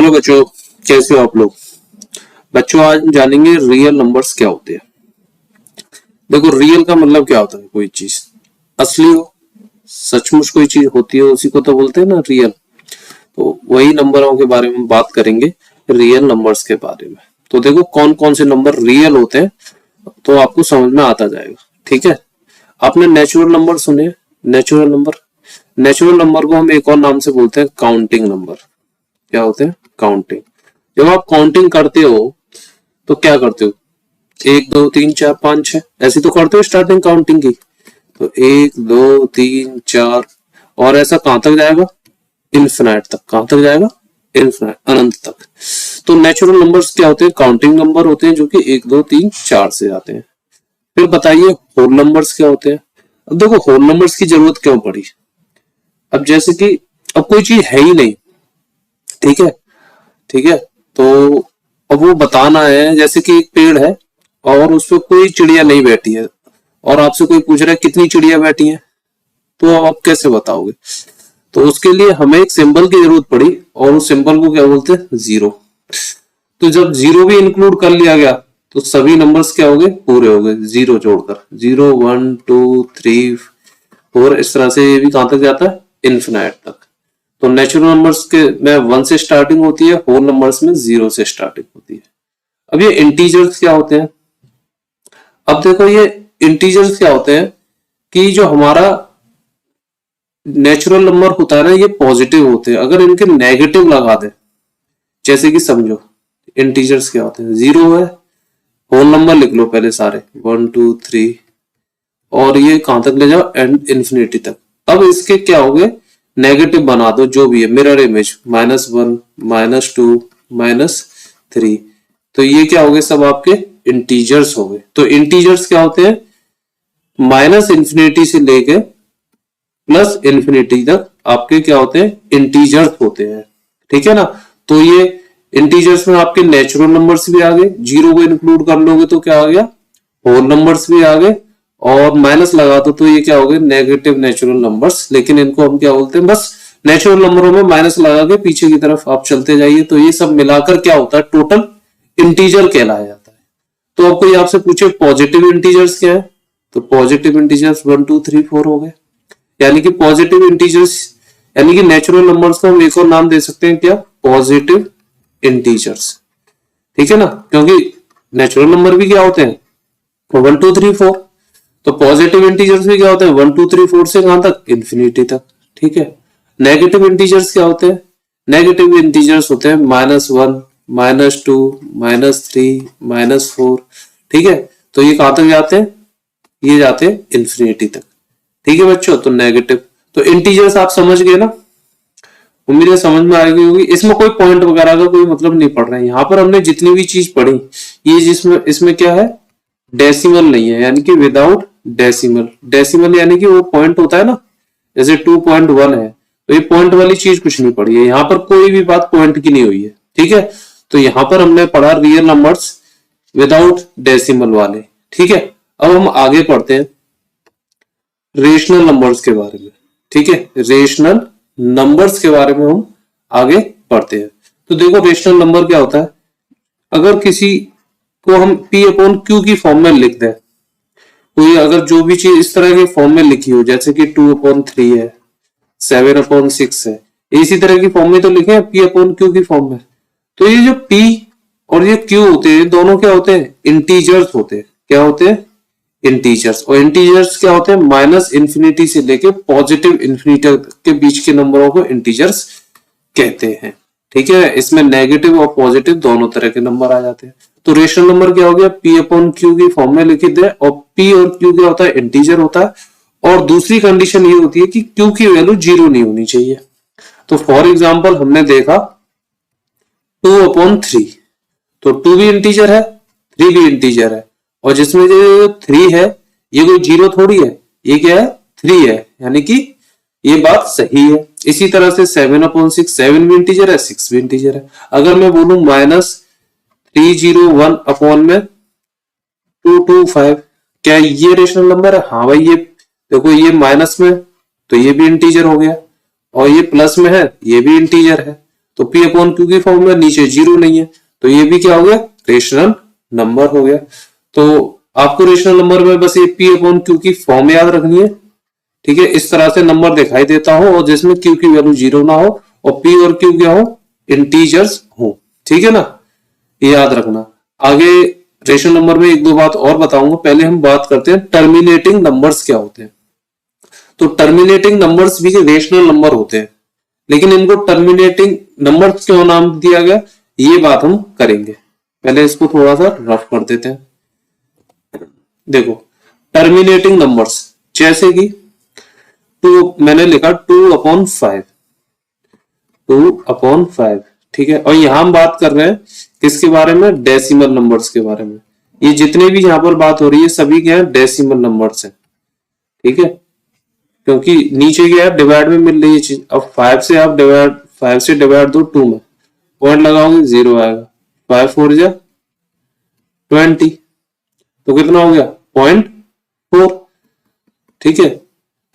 Hello बच्चों, कैसे हो आप लोग। बच्चों आज हम जानेंगे रियल नंबर्स क्या होते हैं। देखो रियल का मतलब क्या होता है, कोई चीज असली हो, सचमुच कोई चीज होती है उसी को तो बोलते हैं ना रियल। तो वही नंबरों के बारे में बात करेंगे, रियल नंबर्स के बारे में। तो देखो कौन कौन से नंबर रियल होते हैं तो आपको समझ में आता जाएगा। ठीक है, आपने नेचुरल नंबर सुने हैं? नेचुरल नंबर को हम एक और नाम से बोलते हैं काउंटिंग नंबर। क्या होते हैं? काउंटिंग। जब आप काउंटिंग करते हो तो क्या करते हो, 1 2 3 4 5 6 ऐसी तो करते हो स्टार्टिंग काउंटिंग की। तो 1 2 3 4 और ऐसा कहां तक जाएगा, इन्फिनाइट तक। कहां तक जाएगा? इन्फिनाइट, अनंत तक। तो नेचुरल नंबर्स क्या होते हैं? काउंटिंग नंबर होते हैं जो कि 1 2 3 4 से आते हैं। फिर बताइए होल नंबर्स क्या होते हैं। अब देखो होल नंबर्स की जरूरत क्यों पड़ी। अब जैसे कि अब कोई चीज है ही नहीं, ठीक है, ठीक है, तो अब वो बताना है जैसे कि एक पेड़ है और उस पर कोई चिड़िया नहीं बैठी है और आपसे कोई पूछ रहा है कितनी चिड़िया बैठी है, तो आप कैसे बताओगे। तो उसके लिए हमें एक सिंबल की जरूरत पड़ी और उस सिंबल को क्या बोलते हैं? जीरो। तो जब जीरो भी इंक्लूड कर लिया गया तो सभी नंबर्स क्या हो गए? पूरे हो गए जीरो जोड़कर। 0 1 2 3 4 इस तरह से ये भी कहां तक जाता है? इन्फिनाइट तक। तो नेचुरल नंबर्स के में 1 से स्टार्टिंग होती है, होल नंबर्स में 0 से स्टार्टिंग होती है। अब ये इंटीजर्स क्या होते हैं? अब देखो ये इंटीजर्स क्या होते हैं कि जो हमारा नेचुरल नंबर होता है ना, ये पॉजिटिव होते हैं। अगर इनके नेगेटिव लगा दे, जैसे कि समझो इंटीजर्स क्या होते हैं? 0 है, होल नंबर लिख लो पहले सारे 1 2 3 और ये कहां तक ले जाओ? एंड इंफिनिटी तक। अब इसके क्या हो गए? नेगेटिव बना दो जो भी है, मिरर इमेज -1 -2 -3। तो ये क्या हो गए? सब आपके इंटीजर्स हो गए। तो इंटीजर्स क्या होते हैं? माइनस इंफिनिटी से लेके प्लस इंफिनिटी तक आपके क्या होते हैं? इंटीजर्स होते हैं। ठीक है ना। तो ये इंटीजर्स में आपके नेचुरल नंबर्स भी आ गए, जीरो को इंक्लूड कर लोगे तो क्या आ गया? होल नंबर्स भी आ गए और माइनस लगा दो तो ये क्या हो गए? Negative natural numbers. लेकिन इनको हम क्या बोलते हैं? बस नेचुरल नंबरों में माइनस लगा के पीछे की तरफ आप चलते जाइए तो ये सब मिलाकर क्या होता है? टोटल इंटीजर कहलाया जाता है। तो अब कोई आपसे पूछे पॉजिटिव इंटीजर्स क्या है, तो पॉजिटिव इंटीजर्स 1 2 3 4 हो गए। यानी कि पॉजिटिव इंटीजर्स यानी कि नेचुरल नंबर्स को हम एक और नाम दे सकते हैं क्या? Positive integers. ठीक है ना, क्योंकि नेचुरल नंबर भी क्या होते हैं? 1 2 3 4। तो पॉजिटिव इंटीजर्स भी क्या होते हैं? 1 2 3 4 से कहां तक? इंफिनिटी तक। ठीक है। नेगेटिव इंटीजर्स क्या होते हैं? नेगेटिव इंटीजर्स होते हैं -1 -2 -3 -4। ठीक है, तो ये कहां तक जाते हैं? ये जाते हैं इंफिनिटी तक। ठीक है बच्चों, तो नेगेटिव। तो इंटीजर्स आप समझ गए ना, उम्मीद है समझ में आ गई होगी। इसमें कोई पॉइंट वगैरह का कोई मतलब नहीं पड़ रहा है। यहाँ पर हमने जितनी भी चीज पढ़ी ये जिसमें इसमें क्या है? डेसिमल नहीं है, यानी कि विदाउट डेसिमल। डेसिमल यानी कि वो पॉइंट होता है ना, जैसे 2.1 है तो ये पॉइंट वाली चीज कुछ नहीं पड़ी है। यहाँ पर कोई भी बात पॉइंट की नहीं हुई है। ठीक है, तो यहाँ पर हमने पढ़ा रियल नंबर्स विदाउट डेसिमल वाले। ठीक है, अब हम आगे पढ़ते हैं रेशनल नंबर्स के बारे में। ठीक है, रेशनल नंबर्स के बारे में हम आगे पढ़ते हैं। तो देखो रेशनल नंबर क्या होता है। अगर किसी को हम P/Q की फॉर्म में लिख दें, कोई अगर जो भी चीज इस तरह के फॉर्म में लिखी हो, जैसे कि 2/3 है, 7/6 है, इसी तरह की फॉर्म में तो लिखे हैं P/Q की फॉर्म में। तो ये जो P और ये Q होते हैं दोनों क्या होते हैं? इंटीजर्स होते हैं। क्या होते हैं? इंटीजर्स। और इंटीजर्स क्या होते हैं? माइनस इंफिनिटी से लेके पॉजिटिव इंफिनिटी के बीच के नंबरों को इंटीजर्स कहते हैं। ठीक है, इसमें नेगेटिव और पॉजिटिव दोनों तरह के नंबर आ जाते हैं। तो रेशनल नंबर क्या हो गया? P/Q की फॉर्म में लिखित है और P और Q क्या होता है? इंटीजर होता है। और दूसरी कंडीशन ये होती है कि Q की वैल्यू 0 नहीं होनी चाहिए। तो फॉर एग्जाम्पल हमने देखा 2/3, तो 2 भी इंटीजर है, 3 भी इंटीजर है। और जिसमें जो 3 है ये कोई 0 थोड़ी है, ये क्या है? 3 है, यानी कि ये बात सही है। इसी तरह से 7/6, 7 भी इंटीजर है, 6 भी इंटीजर है। अगर मैं बोलूं -301 अपॉन में 225, क्या ये रेशनल नंबर है? हाँ भाई, ये देखो ये माइनस में तो ये भी इंटीजर हो गया और ये प्लस में है ये भी इंटीजर है। तो P अपॉन Q की फॉर्म में नीचे जीरो नहीं है, तो ये भी क्या हो गया, रेशनल नंबर हो गया। तो आपको रेशनल नंबर में बस ये P अपॉन Q की फॉर्म याद रखनी है, ठीक है। इस तरह से नंबर दिखाई देता हो और जिसमें Q की वैल्यू जीरो ना हो और P और Q क्या हो, इंटीजर्स हो, ठीक है ना, ये याद रखना। आगे रेशनल नंबर में एक दो बात और बताऊंगा, पहले हम बात करते हैं टर्मिनेटिंग नंबर्स क्या होते हैं। तो टर्मिनेटिंग नंबर्स भी रेशनल नंबर होते हैं, लेकिन इनको टर्मिनेटिंग नंबर्स क्यों नाम दिया गया, ये बात हम करेंगे। पहले इसको थोड़ा सा रफ कर देते हैं। देखो टर्मिनेटिंग नंबर्स जैसे कि मैंने लिखा 2/5, 2/5, ठीक है। और यहां हम बात कर रहे हैं किसके बारे में, डेसिमल नंबर्स के बारे में। ये जितने भी यहाँ पर बात हो रही है सभी क्या है, डेसिमल नंबर्स हैं, ठीक है। क्योंकि नीचे क्या है, डिवाइड में मिल रही है चीज। अब 5 से डिवाइड दो 2 में, पॉइंट लगाओगे 0 आएगा, 5 4 जा 20, तो कितना हो गया 0.4, ठीक है।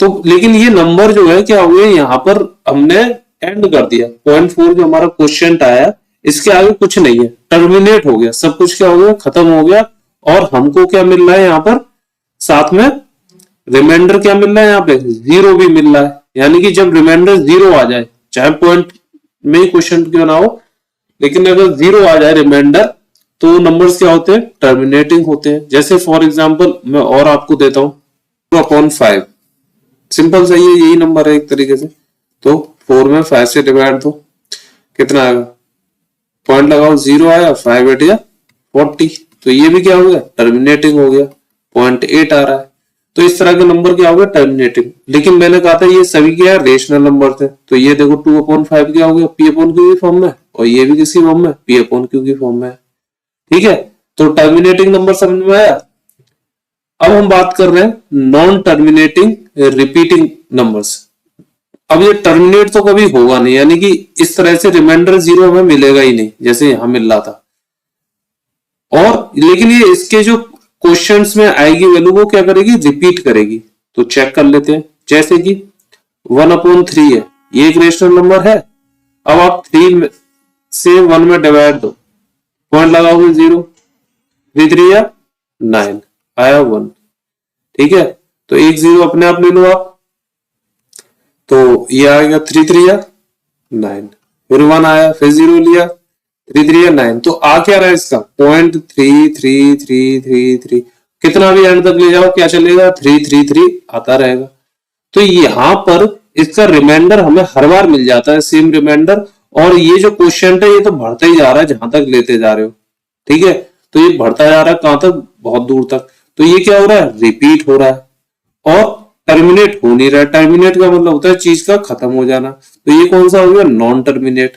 तो लेकिन ये नंबर जो है क्या हुए, यहाँ पर हमने एंड कर दिया, 0.4 जो हमारा क्वेश्चन आया इसके आगे कुछ नहीं है, टर्मिनेट हो गया, सब कुछ क्या हो गया, खत्म हो गया। और हमको क्या मिल रहा है यहाँ पर, साथ में रिमाइंडर क्या मिल रहा है, यहाँ पे 0 भी मिल रहा है। यानी कि जब रिमाइंडर 0 आ जाए, चाहे पॉइंट में ही क्वेश्चन क्यों ना हो, लेकिन अगर 0 आ जाए रिमाइंडर, तो नंबर्स क्या होते हैं, टर्मिनेटिंग होते हैं। जैसे फॉर एग्जांपल मैं और आपको देता हूं, 2/5 सिंपल सही है, यही नंबर है एक तरीके से। तो 4 में 5 से डिवाइड दो, कितना आएगा, पॉइंट लगाओ 0 आया, 5 8 या 40, तो ये भी क्या हो गया, टर्मिनेटिंग हो गया, 0.8 आ रहा है। तो इस तरह के नंबर क्या हो गया, टर्मिनेटिंग। लेकिन मैंने कहा था ये सभी क्या है, रेशनल नंबर थे। तो ये देखो 2/5 क्या हो गया, P अपॉन Q की फॉर्म में, और ये भी किसकी फॉर्म में, P अपॉन Q की फॉर्म में, ठीक है। तो टर्मिनेटिंग नंबर समझ में आया। अब हम बात कर रहे हैं नॉन टर्मिनेटिंग रिपीटिंग नंबर्स। अब ये टर्मिनेट तो कभी होगा नहीं, यानी कि इस तरह से रिमाइंडर 0 हमें मिलेगा ही नहीं जैसे यहां मिल रहा था। और लेकिन ये इसके जो क्वेश्चंस में आएगी वैल्यू, वो क्या करेगी, रिपीट करेगी। तो चेक कर लेते हैं, जैसे कि 1/3 है, ये एक रेशनल नंबर है। अब आप 3 से 1 में डिवाइड दो, पॉइंट लगाओगे 0, 3 3 या 9 आया 1, ठीक है। तो एक 0 अपने आप ले लो आप, तो ये आएगा 3 3 या 9, फिर 1 आया, फिर 0 लिया, 3 3 या 9, तो आ क्या रहा है इसका 0.3333, कितना भी एंड तक ले जाओ क्या चलेगा, 333 आता रहेगा। तो यहां पर इसका रिमाइंडर हमें हर बार मिल जाता है, सेम रिमाइंडर। और ये जो क्वेश्चन है ये तो बढ़ता ही जा रहा है जहां तक लेते जा रहे हो, ठीक है। तो ये बढ़ता जा रहा है कहां तक, बहुत दूर तक। तो ये क्या हो रहा है, रिपीट हो रहा है और टर्मिनेट हो नहीं रहा है। टर्मिनेट का मतलब होता है चीज का खत्म हो जाना, तो ये कौन सा हो गया, नॉन टर्मिनेट।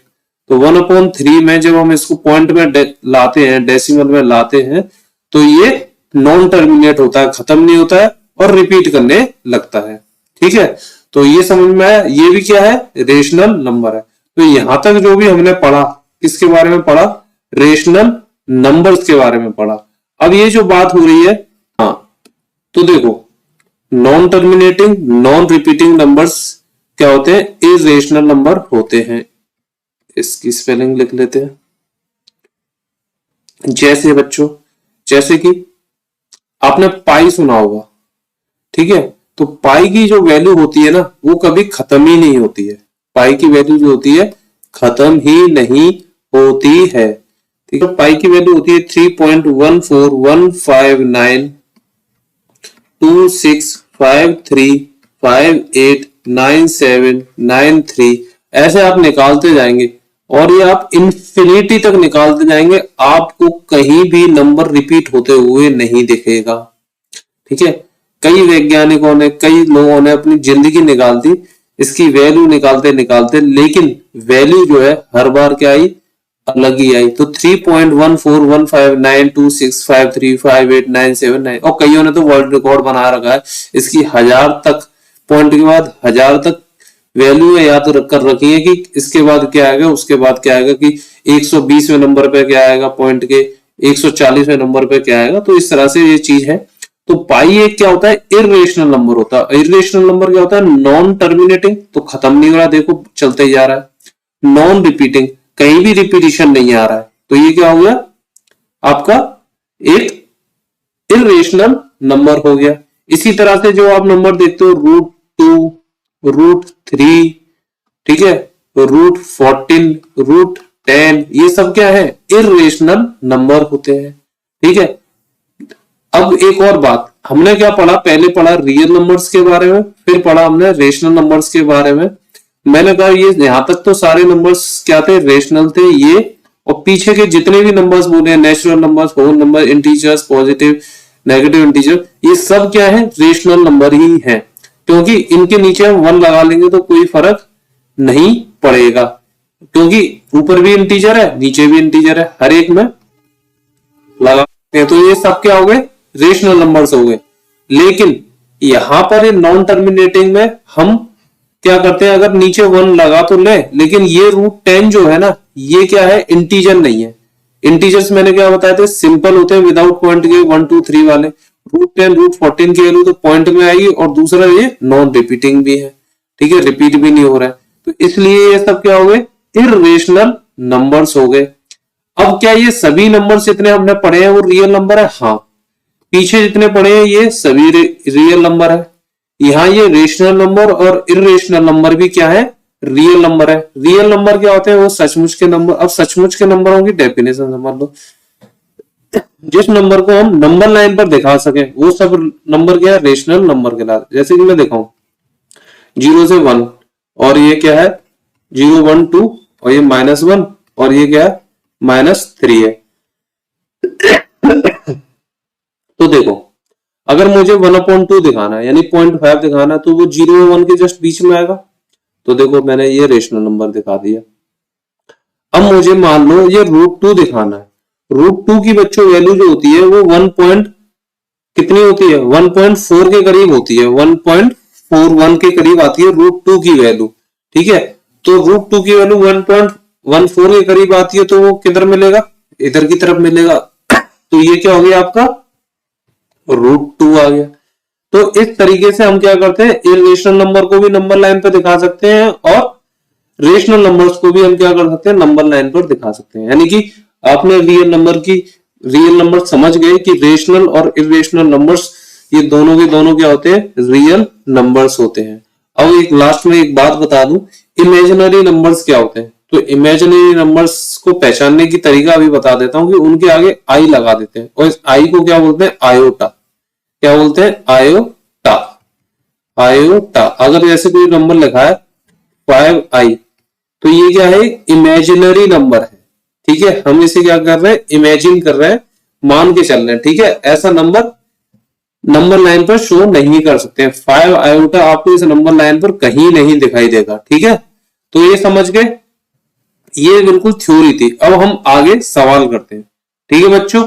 तो 1/3 में जब हम इसको पॉइंट में लाते हैं, डेसिमल में लाते हैं, तो ये नॉन टर्मिनेट होता है, खत्म नहीं होता है और रिपीट करने लगता है, ठीक है। तो ये समझ में आया, ये भी क्या है, रेशनल नंबर है। तो यहां तक जो भी हमने पढ़ा, किसके बारे में पढ़ा, रेशनल नंबर्स के बारे में पढ़ा। अब ये जो बात हो रही है, हाँ, तो देखो non terminating non repeating numbers क्या होते हैं, इरेशनल नंबर होते हैं। इसकी स्पेलिंग लिख लेते हैं। जैसे बच्चों, जैसे कि आपने पाई सुना होगा, ठीक है। तो पाई की जो वैल्यू होती है ना, वो कभी खत्म ही नहीं होती है। पाई की वैल्यू जो होती है खत्म ही नहीं होती है, ठीक है। पाई की वैल्यू होती है 3.141592653589793, ऐसे आप निकालते जाएंगे और ये आप इंफिनिटी तक निकालते जाएंगे, आपको कहीं भी नंबर रिपीट होते हुए नहीं दिखेगा, ठीक है। कई वैज्ञानिकों ने, कई लोगों ने अपनी जिंदगी निकाल दी इसकी वैल्यू निकालते निकालते, लेकिन वैल्यू जो है हर बार क्या आई, अलग ही आई। तो 3.1415926535897 और कईयों ने तो वर्ल्ड रिकॉर्ड बना रखा है इसकी, 1000 तक पॉइंट के बाद 1000 तक वैल्यू याद कर रखी है कि इसके बाद क्या आएगा, उसके बाद क्या आएगा, कि 120वें नंबर पे क्या आएगा पॉइंट के, 140वें नंबर पे क्या आएगा। तो इस तरह से ये चीज है। तो पाई एक क्या होता है, इरेशनल नंबर होता है। इरेशनल नंबर क्या होता है, नॉन टर्मिनेटिंग, तो खत्म नहीं हो रहा, देखो चलते ही जा रहा है। नॉन रिपीटिंग, कहीं भी रिपीटिशन नहीं आ रहा है, तो ये क्या हो गया आपका एक इरेशनल नंबर हो गया। इसी तरह से जो आप नंबर देखते हो √2, √3, ठीक है, √14, √10, ये सब क्या है इरेशनल नंबर होते हैं। ठीक है, अब एक और बात, हमने क्या पढ़ा, पहले पढ़ा रियल नंबर्स के बारे में, फिर पढ़ा हमने रेशनल नंबर्स के बारे में। मैंने कहा ये यहां तक तो सारे नंबर्स क्या थे, रेशनल थे ये, और पीछे के जितने भी नंबर्स बोले, natural numbers, whole number, integers, positive, negative integer, ये सब क्या है रेशनल नंबर ही है, क्योंकि इनके नीचे हम 1 लगा लेंगे तो कोई फर्क नहीं पड़ेगा, क्योंकि ऊपर भी इंटीजर है नीचे भी इंटीजर है, हर एक में लगा सकते हैं, तो ये सब क्या हो गए रेशनल नंबर्स हो गए। लेकिन यहां पर ये नॉन टर्मिनेटिंग में हम क्या करते हैं, अगर नीचे 1 लगा तो ले, लेकिन ये √10 जो है ना, ये क्या है इंटीजर नहीं है। इंटीजर्स मैंने क्या बताया थे, सिंपल होते हैं विदाउट पॉइंट के, 1 2 3 वाले। √10 √14 की वैल्यू तो पॉइंट में आएगी, और दूसरा ये नॉन रिपीटिंग भी है, ठीक है, रिपीट भी नहीं हो रहा है, तो इसलिए ये सब क्या हो गए इरेशनल नंबर्स हो गए। अब क्या ये सभी नंबर्स जितने हमने पढ़े हैं वो रियल नंबर है? हाँ, पीछे जितने पढ़े हैं ये सभी रियल नंबर है। यहाँ ये रेशनल नंबर और इरेशनल नंबर भी क्या है रियल नंबर है। रियल नंबर क्या होते हैं, वो सचमुच के नंबर। अब सचमुच के नंबरों की डेफिनेशन समझ लो, जिस नंबर को हम नंबर लाइन पर दिखा सके वो सब नंबर क्या है रेशनल नंबर कहलाते। जैसे कि मैं दिखाऊं 0 से 1, और ये क्या है 0 1 2, और ये -1, और ये क्या है -3 है। तो देखो अगर मुझे 1/2 दिखाना है यानी 0.5 दिखाना है, तो वो 0 और 1 के जस्ट बीच में आएगा। तो देखो मैंने ये रेशनल नंबर दिखा दिया। अब मुझे मान लो ये √2 दिखाना है। √2 की बच्चों वैल्यू जो होती है वो 1 पॉइंट कितनी होती है 1.4 के करीब होती है, 1.41 के करीब आती है √2 की वैल्यू। ठीक है, तो √2 की वैल्यू 1.14 के करीब आती है, तो वो किधर मिलेगा इधर की तरफ मिलेगा। तो ये क्या हो गया आपका √2 आ गया। तो इस तरीके से हम क्या करते हैं इरेशनल नंबर को भी नंबर लाइन पर दिखा सकते हैं, और रेशनल नंबर्स को भी हम क्या कर सकते हैं नंबर लाइन पर दिखा सकते हैं। यानी कि आपने रियल नंबर समझ गए कि रेशनल और इरेशनल नंबर्स ये दोनों के दोनों क्या होते हैं रियल नंबर्स होते हैं। अब एक लास्ट में एक बात बता दूं, इमेजिनरी नंबर्स क्या होते हैं। तो इमेजिनरी नंबर्स को पहचानने की तरीका अभी बता देता हूं कि उनके आगे आई लगा देते हैं, और इस आई को क्या बोलते हैं आयोटा। क्या बोलते हैं आयोटा। आयोटा अगर जैसे कोई नंबर लिखा है 5i, तो ये क्या है इमेजिनरी नंबर है। ठीक है, हम इसे क्या कर रहे हैं इमेजिन कर रहे हैं, मान के चल रहे हैं। ठीक है, ऐसा नंबर लाइन पर शो नहीं कर सकते। 5 आयोटा आपको इस नंबर लाइन पर कहीं नहीं दिखाई देगा। ठीक है, तो ये समझ गए, ये बिल्कुल थ्योरी थी। अब हम आगे सवाल करते हैं। ठीक है बच्चों।